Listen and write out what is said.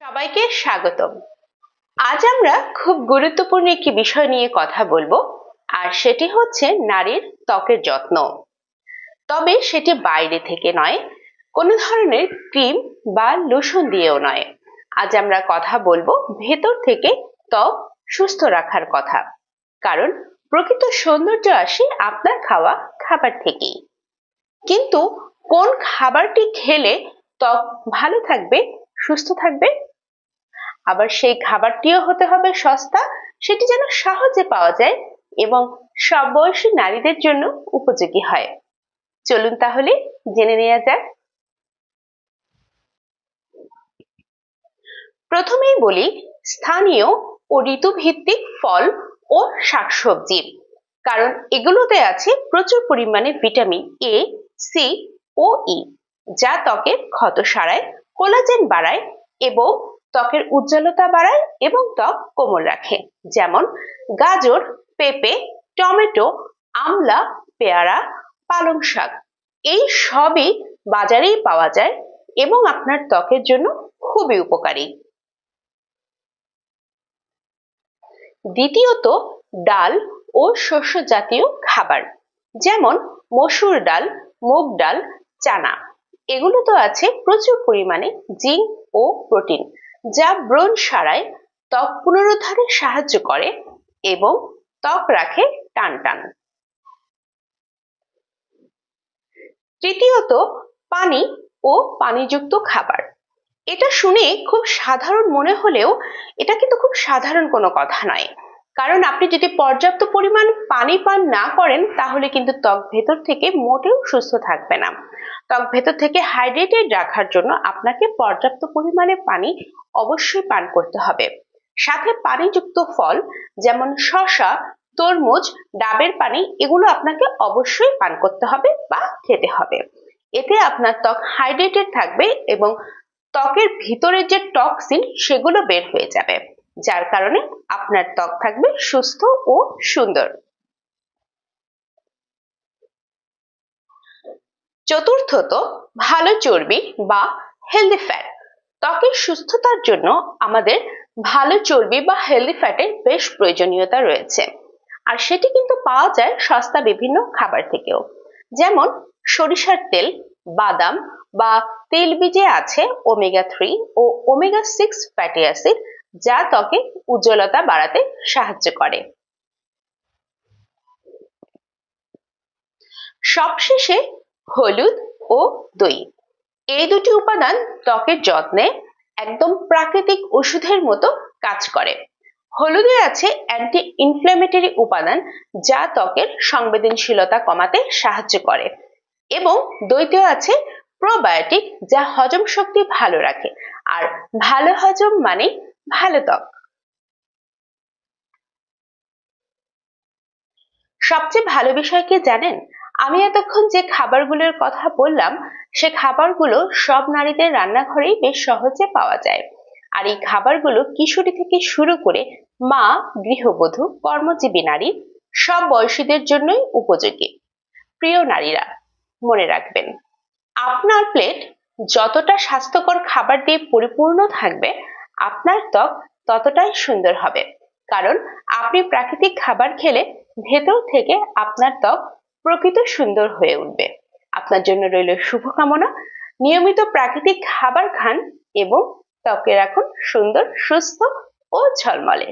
সবাইকে স্বাগতম। আজ আমরা খুব গুরুত্বপূর্ণ একটি বিষয় নিয়ে কথা বলবো, আর সেটি হচ্ছে নারীর ত্বকের যত্ন। তবে সেটি বাইরে থেকে নয়, কোনো ধরনের ক্রিম বা লোশন দিয়েও নয়। আজ আমরা কথা বলবো ভেতর থেকে ত্বক সুস্থ রাখার কথা, কারণ প্রকৃত সৌন্দর্য আসে আপনার খাওয়া খাবার থেকেই। কিন্তু কোন খাবারটি খেলে ত্বক ভালো থাকবে, সুস্থ থাকবে, আবার সেই খাবারটিও হতে হবে সস্তা, সেটি যেন সহজে পাওয়া যায় এবং সব বয়সী নারীদের জন্য উপযোগী হয়। চলুন তাহলে জেনে নেওয়া যাক। প্রথমেই বলি স্থানীয় ও ঋতুভিত্তিক ফল ও শাকসবজি, কারণ এগুলোতে আছে প্রচুর পরিমাণে ভিটামিন এ, সি ও ই, যা ত্বকের ক্ষত সারায়, কোলাজেন বাড়ায় এবং ত্বকের উজ্জ্বলতা বাড়ায় এবং ত্বক কোমল রাখে। যেমন গাজর, পেঁপে, টমেটো, আমলা, পেয়ারা, পালং শাক, এই সবই বাজারেই পাওয়া যায় এবং আপনার ত্বকের জন্য খুবই উপকারী। দ্বিতীয়ত ডাল ও শস্য জাতীয় খাবার, যেমন মসুর ডাল, মুগ ডাল, চানা, এগুলো তো আছে প্রচুর পরিমাণে জিঙ্ক ও প্রোটিন, যা ব্রণ সারায়, ত্বক পুনরুদ্ধারে সাহায্য করে এবং ত্বক রাখে টান টান। তৃতীয়ত পানি ও পানিযুক্ত খাবার। এটা শুনে খুব সাধারণ মনে হলেও এটা কিন্তু খুব সাধারণ কোনো কথা নয়, কারণ আপনি যদি পর্যাপ্ত পরিমাণ পানি পান না করেন তাহলে কিন্তু ত্বক ভেতর থেকে মোটেও সুস্থ থাকবে না। ত্বক ভেতর থেকে হাইড্রেটেড রাখার জন্য আপনাকে পর্যাপ্ত পরিমাণে পানি অবশ্যই পান করতে হবে। সাথে পানিযুক্ত ফল যেমন শসা, তরমুজ, ডাবের পানি, এগুলো আপনাকে অবশ্যই পান করতে হবে বা খেতে হবে। এতে আপনার ত্বক হাইড্রেটেড থাকবে এবং ত্বকের ভিতরে যে টক্সিন সেগুলো বের হয়ে যাবে, যার কারণে আপনার ত্বক থাকবে সুস্থ ও সুন্দর। চতুর্থত ভালো চর্বি বা হেলদি ফ্যাট। ত্বকের সুস্থতার জন্য আমাদের ভালো চর্বি বা হেলদি ফ্যাটের বেশ প্রয়োজনীয়তা রয়েছে, আর সেটি কিন্তু পাওয়া যায় সস্তা বিভিন্ন খাবার থেকেও। যেমন সরিষার তেল, বাদাম বা তেলবীজে আছে ওমেগা 3 ও ওমেগা 6 ফ্যাটি অ্যাসিড, যা ত্বকে উজ্জ্বলতা বাড়াতে সাহায্য করে। সবশেষে হলুদ ও দই, এই দুটি উপাদান ত্বকের যত্নে একদম প্রাকৃতিক ওষুধের মতো কাজ করে। হলুদে আছে অ্যান্টি ইনফ্ল্যামেটরি উপাদান, যা ত্বকের সংবেদনশীলতা কমাতে সাহায্য করে, এবং দইতেও আছে প্রোবায়োটিক, যা হজম শক্তি ভালো রাখে, আর ভালো হজম মানে ভালো ত্বক। সবচেয়ে ভালো বিষয় কি জানেন? আমি এতক্ষণ যে খাবারগুলোর কথা বললাম সে খাবারগুলো সব নারীদের রান্নাঘরেই বেশ সহজে পাওয়া যায়, আর এই খাবারগুলো কিশোরী থেকে শুরু করে মা, গৃহবধূ, কর্মজীবী নারী, সব বয়সীদের জন্যই উপযোগী। প্রিয় নারীরা, মনে রাখবেন, আপনার প্লেট যতটা স্বাস্থ্যকর খাবার দিয়ে পরিপূর্ণ থাকবে আপনার ত্বক ততটাই সুন্দর হবে, কারণ আপনি প্রাকৃতিক খাবার খেলে ভেতর থেকে আপনার ত্বক প্রকৃত সুন্দর হয়ে উঠবে। আপনার জন্য রইল শুভকামনা। নিয়মিত প্রাকৃতিক খাবার খান এবং ত্বকে রাখুন সুন্দর, সুস্থ ও ঝলমলে।